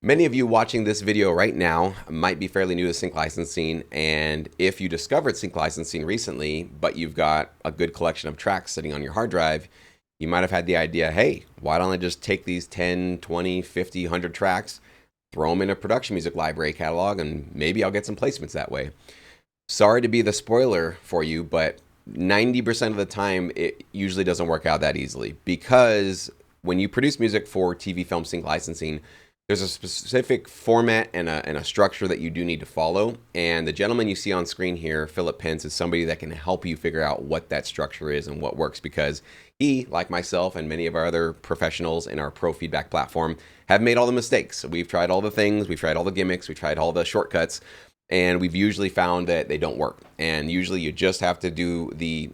Many of you watching this video right now might be fairly new to sync licensing, and if you discovered sync licensing recently, but you've got a good collection of tracks sitting on your hard drive, you might have had the idea, hey, why don't I just take these 10, 20, 50, 100 tracks, throw them in a production music library catalog, and maybe I'll get some placements that way. Sorry to be the spoiler for you, but 90% of the time, it usually doesn't work out that easily because when you produce music for TV film sync licensing, there's a specific format and a structure that you do need to follow. And the gentleman you see on screen here, Philip Pence, is somebody that can help you figure out what that structure is and what works because he, like myself and many of our other professionals in our pro feedback platform, have made all the mistakes. We've tried all the things, we've tried all the gimmicks, we've tried all the shortcuts, and we've usually found that they don't work. And usually you just have to do the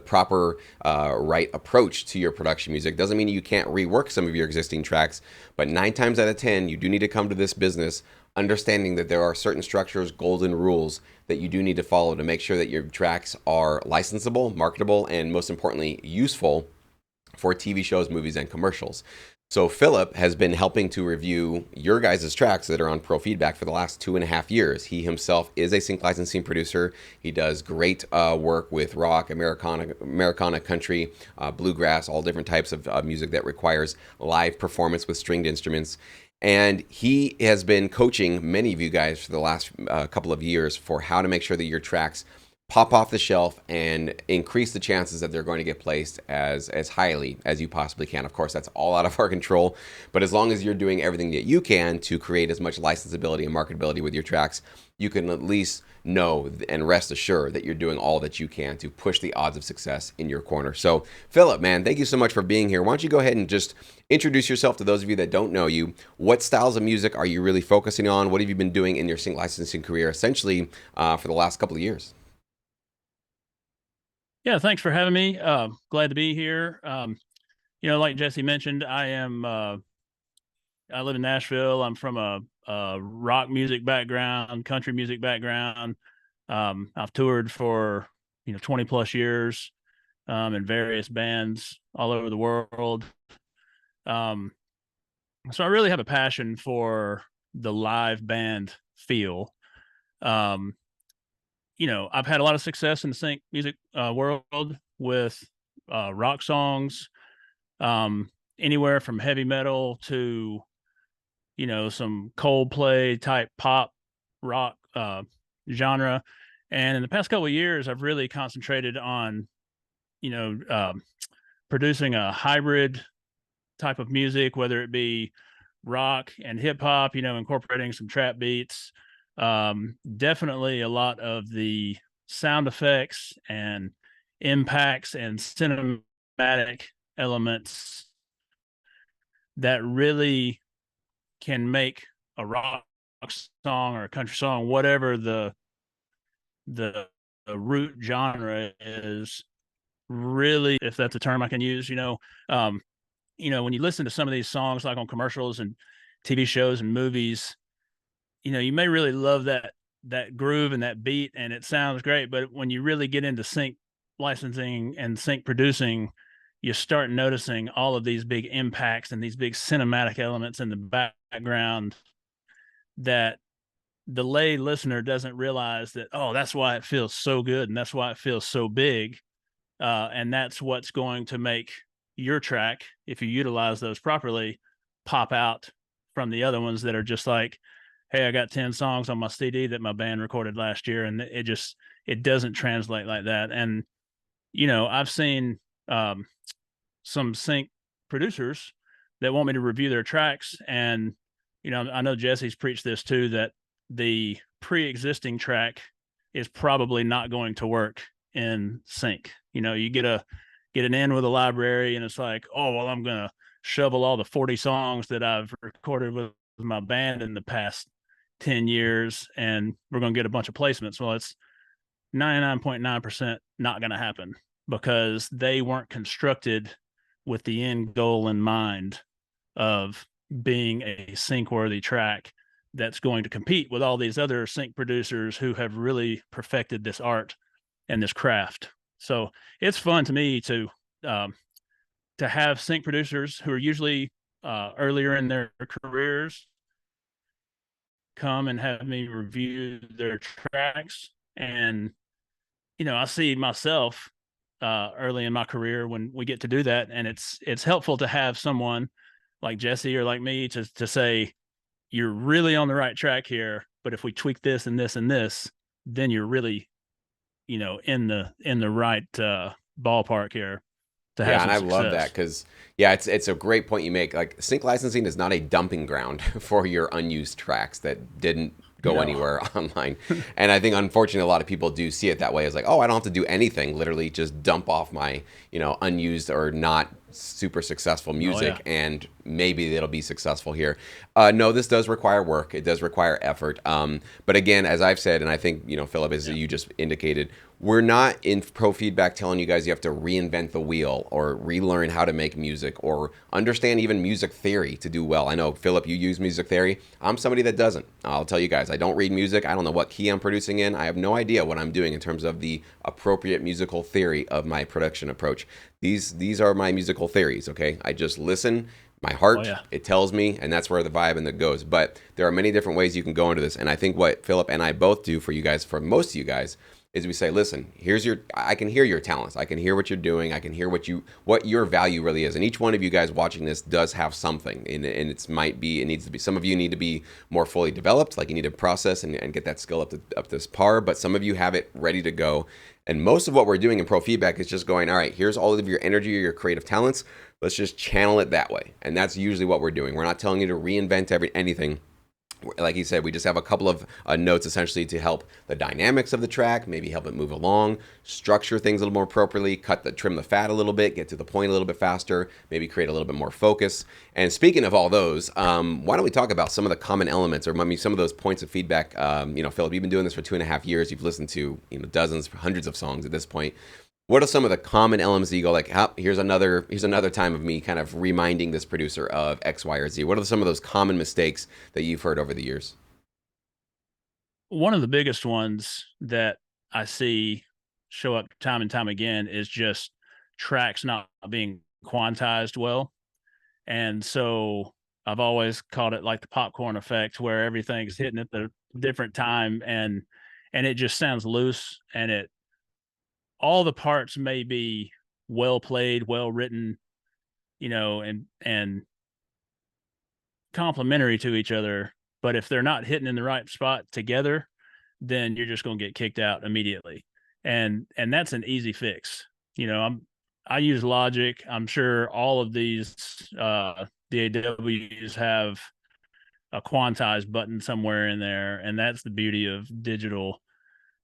proper right approach to your production music. Doesn't mean you can't rework some of your existing tracks, but 9 times out of 10, you do need to come to this business understanding that there are certain structures, golden rules that you do need to follow to make sure that your tracks are licensable, marketable, and most importantly, useful for TV shows, movies, and commercials. So Philip has been helping to review your guys' tracks that are on Pro Feedback for the last 2.5 years. He himself is a sync licensing producer. He does great work with rock, Americana country, bluegrass, all different types of music that requires live performance with stringed instruments. And he has been coaching many of you guys for the last couple of years for how to make sure that your tracks pop off the shelf and increase the chances that they're going to get placed as highly as you possibly can. Of course, that's all out of our control, but as long as you're doing everything that you can to create as much licensability and marketability with your tracks, you can at least know and rest assured that you're doing all that you can to push the odds of success in your corner. So, Philip, man, thank you so much for being here. Why don't you go ahead and just introduce yourself to those of you that don't know you? What styles of music are you really focusing on? What have you been doing in your sync licensing career, essentially, for the last couple of years? Yeah, thanks for having me. Glad to be here. Like Jesse mentioned, I live in Nashville. I'm from a rock music background, country music background. I've toured for 20 plus years in various bands all over the world. Um, so I really have a passion for the live band feel. Um, I've had a lot of success in the sync music world with rock songs, um, anywhere from heavy metal to some Coldplay type pop rock genre. And in the past couple of years, I've really concentrated on you know um, producing a hybrid type of music, whether it be rock and hip hop, incorporating some trap beats. Definitely a lot of the sound effects and impacts and cinematic elements that really can make a rock song or a country song, whatever the, the root genre is, really, if that's a term I can use, when you listen to some of these songs like on commercials and TV shows and movies, you may really love that groove and that beat and it sounds great, but when you really get into sync licensing and sync producing, you start noticing all of these big impacts and these big cinematic elements in the background that the lay listener doesn't realize that, oh, that's why it feels so good and that's why it feels so big. And that's what's going to make your track, if you utilize those properly, pop out from the other ones that are just like, hey, I got 10 songs on my CD that my band recorded last year, and it doesn't translate like that. And I've seen some sync producers that want me to review their tracks, and I know Jesse's preached this too, that the pre-existing track is probably not going to work in sync. You get an in with a library and it's like, oh, well, I'm gonna shovel all the 40 songs that I've recorded with my band in the past 10 years and we're gonna get a bunch of placements. Well, it's 99.9% not gonna happen because they weren't constructed with the end goal in mind of being a sync worthy track that's going to compete with all these other sync producers who have really perfected this art and this craft. So it's fun to me um, to have sync producers who are usually earlier in their careers come and have me review their tracks. And, I see myself early in my career when we get to do that. And it's helpful to have someone like Jesse or like me to say, you're really on the right track here. But if we tweak this and this and this, then you're really, in the right ballpark here to have Yeah, and some I love that success. because yeah, it's a great point you make. Like sync licensing is not a dumping ground for your unused tracks that didn't go No. anywhere online. And I think unfortunately a lot of people do see it that way as like, oh, I don't have to do anything, literally just dump off my, unused or not super successful Oh yeah. music and maybe it'll be successful here. No, this does require work. It does require effort. But again, as I've said, and I think, Philip, as Yeah. you just indicated, we're not in pro feedback telling you guys you have to reinvent the wheel or relearn how to make music or understand even music theory to do well. I know, Philip, you use music theory. I'm somebody that doesn't. I'll tell you guys, I don't read music. I don't know what key I'm producing in. I have no idea what I'm doing in terms of the appropriate musical theory of my production approach. These are my musical theories, okay? I just listen, my Oh heart, yeah. it tells me, and that's where the vibe and the goes. But there are many different ways you can go into this. And I think what Philip and I both do for you guys, for most of you guys, is we say, listen, I can hear your talents. I can hear what you're doing. I can hear what your value really is. And each one of you guys watching this does have something. And it needs to be, some of you need to be more fully developed. Like you need to process and get that skill up this par. But some of you have it ready to go. And most of what we're doing in pro feedback is just going, all right, here's all of your energy or your creative talents. Let's just channel it that way. And that's usually what we're doing. We're not telling you to reinvent anything. Like he said, we just have a couple of notes essentially to help the dynamics of the track, maybe help it move along, structure things a little more appropriately, trim the fat a little bit, get to the point a little bit faster, maybe create a little bit more focus. And speaking of all those, why don't we talk about some of the common elements or maybe some of those points of feedback? Philip, you've been doing this for 2.5 years. You've listened to dozens, hundreds of songs at this point. What are some of the common elements that you go like, oh, here's another time of me kind of reminding this producer of X, Y, or Z? What are some of those common mistakes that you've heard over the years? One of the biggest ones that I see show up time and time again is just tracks not being quantized well. And so I've always called it like the popcorn effect where everything's hitting at the different time and it just sounds loose and it all the parts may be well played, well written, and complementary to each other. But if they're not hitting in the right spot together, then you're just going to get kicked out immediately. And that's an easy fix. I use Logic. I'm sure all of these DAWs have a quantized button somewhere in there, and that's the beauty of digital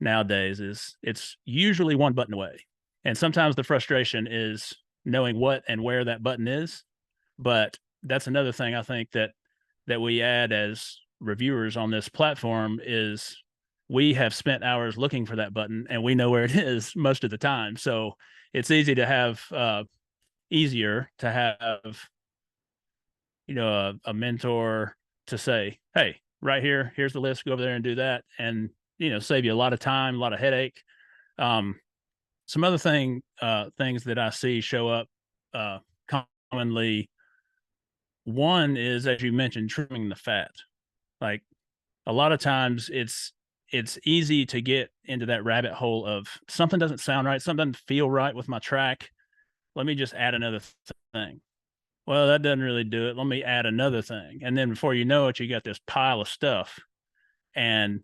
nowadays is it's usually one button away. And sometimes the frustration is knowing what and where that button is, but that's another thing I think that we add as reviewers on this platform is we have spent hours looking for that button and we know where it is most of the time. So it's easier to have a mentor to say, hey, right here, here's the list, go over there and do that, and save you a lot of time, a lot of headache. um, some other things that I see show up uh, commonly. One is, as you mentioned, trimming the fat. Like a lot of times it's easy to get into that rabbit hole of something doesn't sound right, something doesn't feel right with my track. Let me just add another thing. Well, that doesn't really do it. Let me add another thing. And then before you know it, you got this pile of stuff. And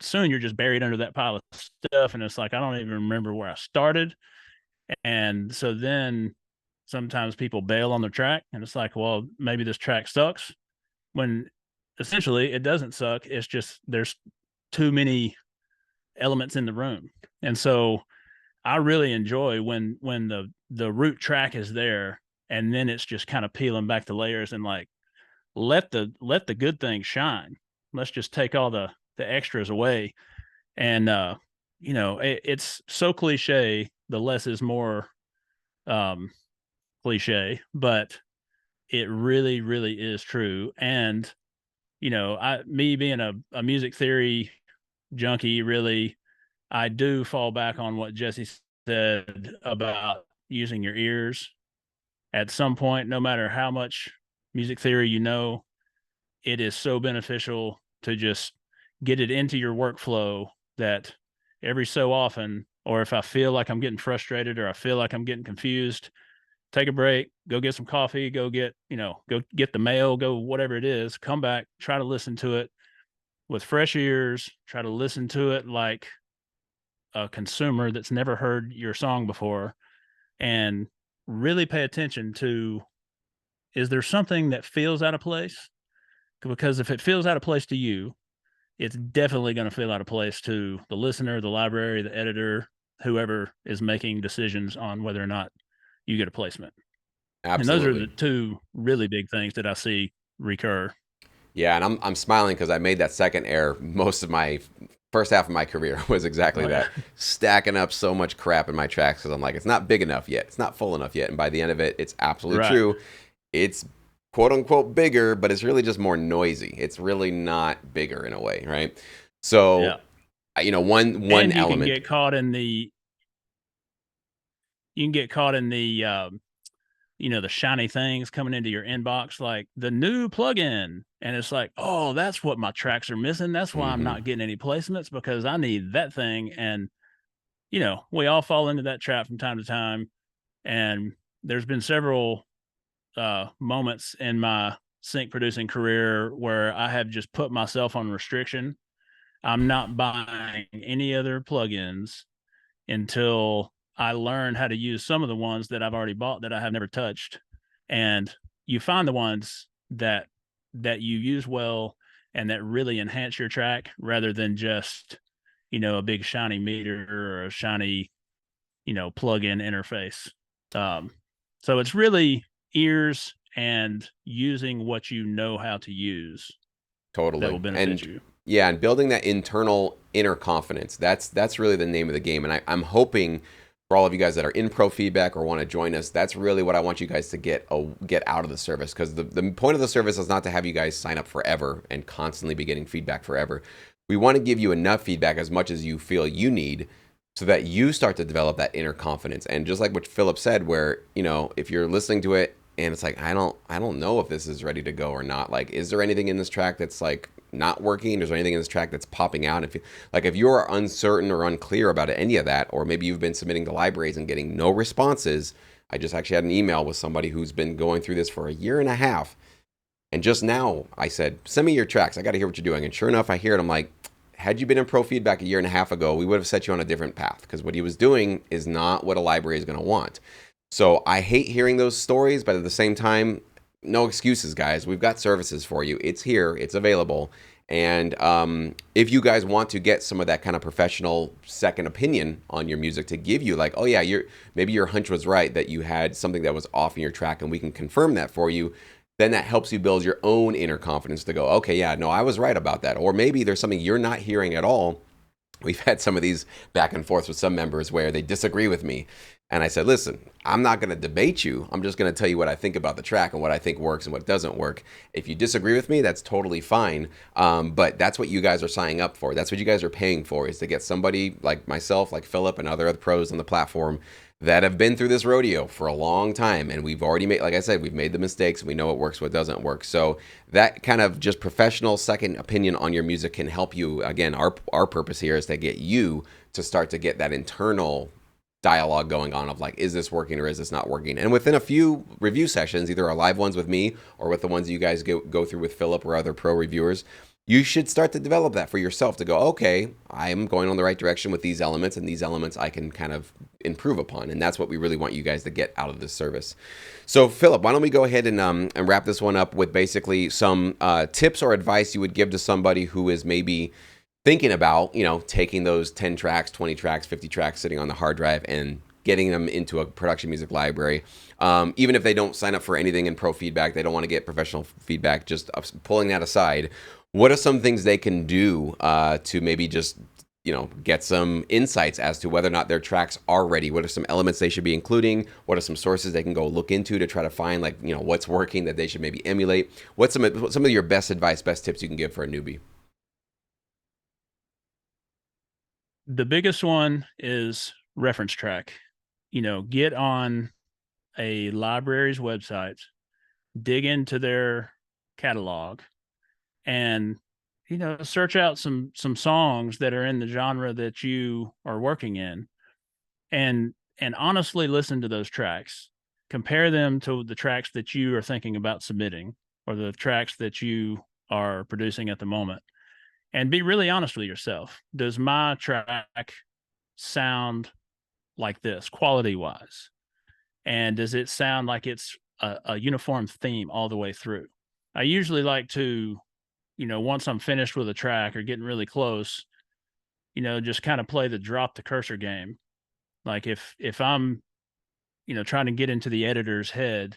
soon you're just buried under that pile of stuff. And it's like, I don't even remember where I started. And so then sometimes people bail on their track and it's like, well, maybe this track sucks when essentially it doesn't suck. It's just there's too many elements in the room. And so I really enjoy when the root track is there and then it's just kind of peeling back the layers and like let the good things shine. Let's just take all the extras away. And it's so cliche, the less is more um cliche, but it really, really is true. And I me being a music theory junkie, really, I do fall back on what Jesse said about using your ears at some point, no matter how much music theory, it is so beneficial to just get it into your workflow that every so often, or if I feel like I'm getting frustrated or I feel like I'm getting confused, take a break, go get some coffee, go get the mail, go whatever it is, come back, try to listen to it with fresh ears, try to listen to it like a consumer that's never heard your song before, and really pay attention to, is there something that feels out of place? Because if it feels out of place to you, it's definitely going to feel out of place to the listener, the library, the editor, whoever is making decisions on whether or not you get a placement. And those are the Absolutely. two really big things that I see recur. Yeah, and I'm smiling because I made that second error. Most of my first half of my career was exactly Oh yeah. that, stacking up so much crap in my tracks because I'm like, it's not big enough yet, it's not full enough yet, and by the end of it, it's absolutely Right. true. It's quote unquote bigger, but it's really just more noisy. It's really not bigger in a way, right? So, Yeah. one And element. you can get caught in the shiny things coming into your inbox, like the new plugin. And it's like, oh, that's what my tracks are missing. That's why I'm Hmm. not getting any placements, because I need that thing. And, we all fall into that trap from time to time. And there's been several moments in my sync producing career where I have just put myself on restriction. I'm not buying any other plugins until I learn how to use some of the ones that I've already bought that I have never touched. And you find the ones that you use well and that really enhance your track, rather than just, a big shiny meter or a shiny, plug-in interface. Um, so it's really ears and using what you know how to use that will Totally. benefit And you. yeah, and building that internal inner confidence. That's really the name of the game. And I'm hoping for all of you guys that are in pro feedback or want to join us, that's really what I want you guys to get out of the service. Because the point of the service is not to have you guys sign up forever and constantly be getting feedback forever. We want to give you enough feedback, as much as you feel you need, so that you start to develop that inner confidence. And just like what Philip said, where, if you're listening to it and it's like, I don't know if this is ready to go or not. Like, is there anything in this track that's like not working? Is there anything in this track that's popping out? If you're uncertain or unclear about any of that, or maybe you've been submitting to libraries and getting no responses. I just actually had an email with somebody who's been going through this for a year and a half, and just now I said, send me your tracks. I got to hear what you're doing. And sure enough, I hear it. I'm like, had you been in pro feedback a year and a half ago, we would have set you on a different path, because what he was doing is not what a library is going to want. So I hate hearing those stories, but at the same time, no excuses, guys. We've got services for you. It's here, it's available. And if you guys want to get some of that kind of professional second opinion on your music, to give you like, oh yeah, maybe your hunch was right that you had something that was off in your track, and we can confirm that for you, then that helps you build your own inner confidence to go, okay, yeah, no, I was right about that. Or maybe there's something you're not hearing at all. We've had some of these back and forth with some members where they disagree with me. And I said, listen, I'm not going to debate you. I'm just going to tell you what I think about the track and what I think works and what doesn't work. If you disagree with me, that's totally fine. But that's what you guys are signing up for. That's what you guys are paying for, is to get somebody like myself, like Philip, and other pros on the platform that have been through this rodeo for a long time. And we've already made, like I said, we've made the mistakes. We know what works, what doesn't work. So that kind of just professional second opinion on your music can help you. Again, our purpose here is to get you to start to get that internal dialogue going on of like, is this working or is this not working? And within a few review sessions, either our live ones with me or with the ones you guys go through with Philip or other pro reviewers, you should start to develop that for yourself, to go, okay, I'm going on the right direction with these elements, and these elements I can kind of improve upon. And that's what we really want you guys to get out of this service. So Philip, why don't we go ahead and wrap this one up with basically some tips or advice you would give to somebody who is maybe thinking about, taking those 10 tracks, 20 tracks, 50 tracks sitting on the hard drive and getting them into a production music library. Even if they don't sign up for anything in pro feedback, they don't want to get professional feedback, just pulling that aside, what are some things they can do to maybe just, get some insights as to whether or not their tracks are ready? What are some elements they should be including? What are some sources they can go look into to try to find, like, what's working that they should maybe emulate? What's some of your best advice, best tips you can give for a newbie? The biggest one is reference track. Get on a library's website dig into their catalog and search out some songs that are in the genre that you are working in, and honestly listen to those tracks, compare them to the tracks that you are thinking about submitting or the tracks that you are producing at the moment, and be really honest with yourself. Does my track sound like this quality wise? And does it sound like it's a uniform theme all the way through? I usually like to, once I'm finished with a track or getting really close, just kind of play the drop the cursor game. Like if I'm, trying to get into the editor's head,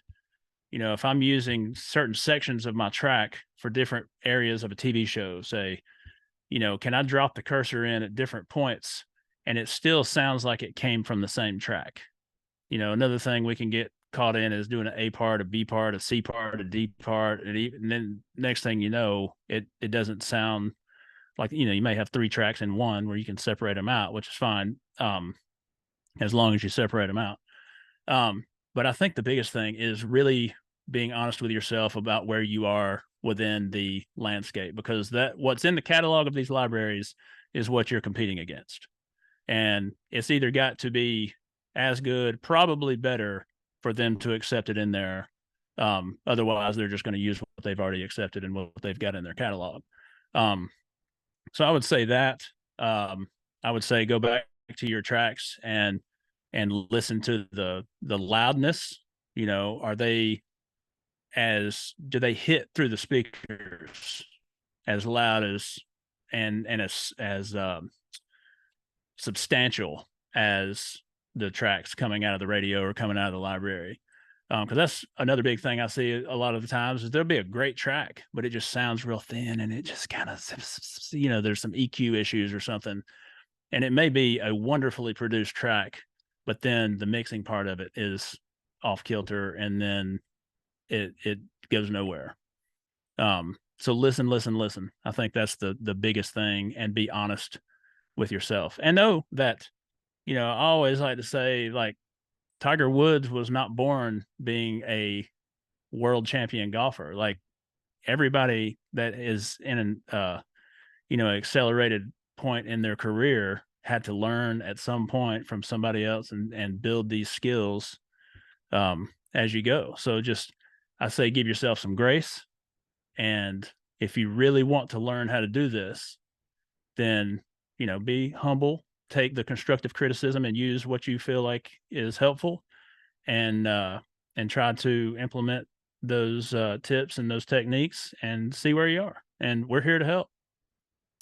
if I'm using certain sections of my track for different areas of a TV show, say, can I drop the cursor in at different points and it still sounds like it came from the same track? Another thing we can get caught in is doing an A part, a B part, a C part, a D part, and then next thing you know, it doesn't sound like, you may have three tracks in one where you can separate them out, which is fine, as long as you separate them out. But I think the biggest thing is really being honest with yourself about where you are within the landscape, because that what's in the catalog of these libraries is what you're competing against. And it's either got to be as good, probably better, for them to accept it in there. Otherwise, they're just going to use what they've already accepted and what they've got in their catalog. So I would say that. I would say go back to your tracks and listen to the loudness. Are they do they hit through the speakers as loud as and as substantial as the tracks coming out of the radio or coming out of the library? Because that's another big thing I see a lot of the times is there'll be a great track, but it just sounds real thin and it just kind of, there's some EQ issues or something. And it may be a wonderfully produced track, but then the mixing part of it is off kilter, and then it goes nowhere. So listen. I think that's the biggest thing, and be honest with yourself and know that, I always like to say, like, Tiger Woods was not born being a world champion golfer. Like, everybody that is in an accelerated point in their career had to learn at some point from somebody else and build these skills as you go. So just, I say, give yourself some grace. And if you really want to learn how to do this, then, be humble, take the constructive criticism and use what you feel like is helpful, and try to implement those tips and those techniques and see where you are. And we're here to help.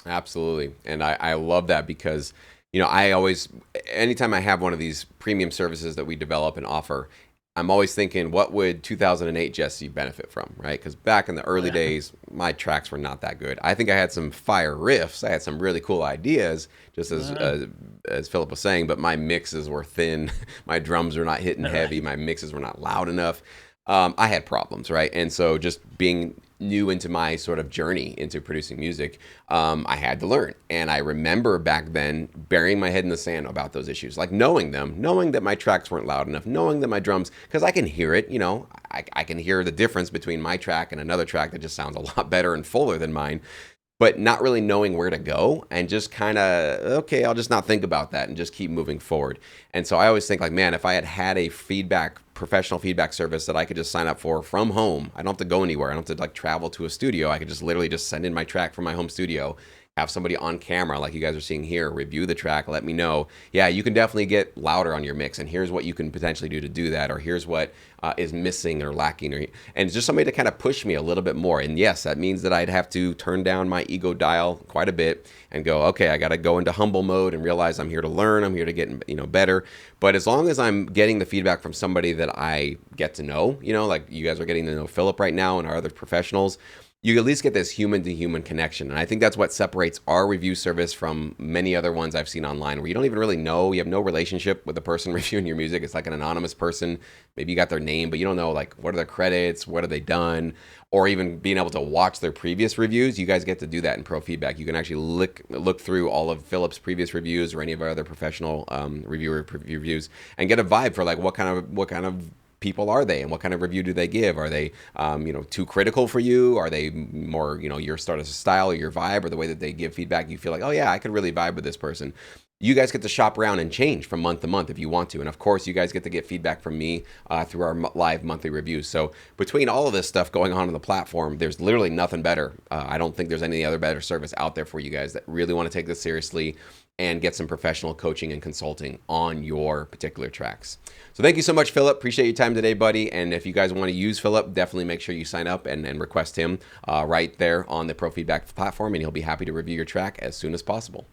Absolutely. And I love that because, I always, anytime I have one of these premium services that we develop and offer, I'm always thinking, what would 2008 Jesse benefit from, right? Because back in the early days, my tracks were not that good. I think I had some fire riffs. I had some really cool ideas, just as Philip was saying, but my mixes were thin. My drums were not hitting heavy. My mixes were not loud enough. I had problems, right? And so just being new into my sort of journey into producing music, I had to learn. And I remember back then burying my head in the sand about those issues, like knowing that my tracks weren't loud enough, knowing that my drums, because I can hear it, I can hear the difference between my track and another track that just sounds a lot better and fuller than mine, but not really knowing where to go, and just kind of, okay, I'll just not think about that and just keep moving forward. And so I always think, like, man, if I had a professional feedback service that I could just sign up for from home, I don't have to go anywhere. I don't have to like travel to a studio. I could just literally just send in my track from my home studio, have somebody on camera like you guys are seeing here, review the track, let me know, yeah, you can definitely get louder on your mix, and here's what you can potentially do to do that, or here's what is missing or lacking, and just somebody to kind of push me a little bit more. And yes, that means that I'd have to turn down my ego dial quite a bit and go, okay, I got to go into humble mode and realize I'm here to learn, I'm here to get better. But as long as I'm getting the feedback from somebody that I get to know, like you guys are getting to know Philip right now and our other professionals, you at least get this human to human connection. And I think that's what separates our review service from many other ones I've seen online, where you don't even really know, you have no relationship with the person reviewing your music. It's like an anonymous person. Maybe you got their name, but you don't know, like, what are their credits, what have they done, or even being able to watch their previous reviews. You guys get to do that in Pro Feedback. You can actually look through all of Philip's previous reviews or any of our other professional reviewer reviews and get a vibe for like what kind of people are they, and what kind of review do they give? Are they, too critical for you? Are they more, your sort of style or your vibe or the way that they give feedback? You feel like, oh yeah, I could really vibe with this person. You guys get to shop around and change from month to month if you want to. And of course, you guys get to get feedback from me through our live monthly reviews. So between all of this stuff going on the platform, there's literally nothing better. I don't think there's any other better service out there for you guys that really want to take this seriously and get some professional coaching and consulting on your particular tracks. So thank you so much, Philip. Appreciate your time today, buddy. And if you guys want to use Philip, definitely make sure you sign up and request him right there on the Pro Feedback platform, and he'll be happy to review your track as soon as possible.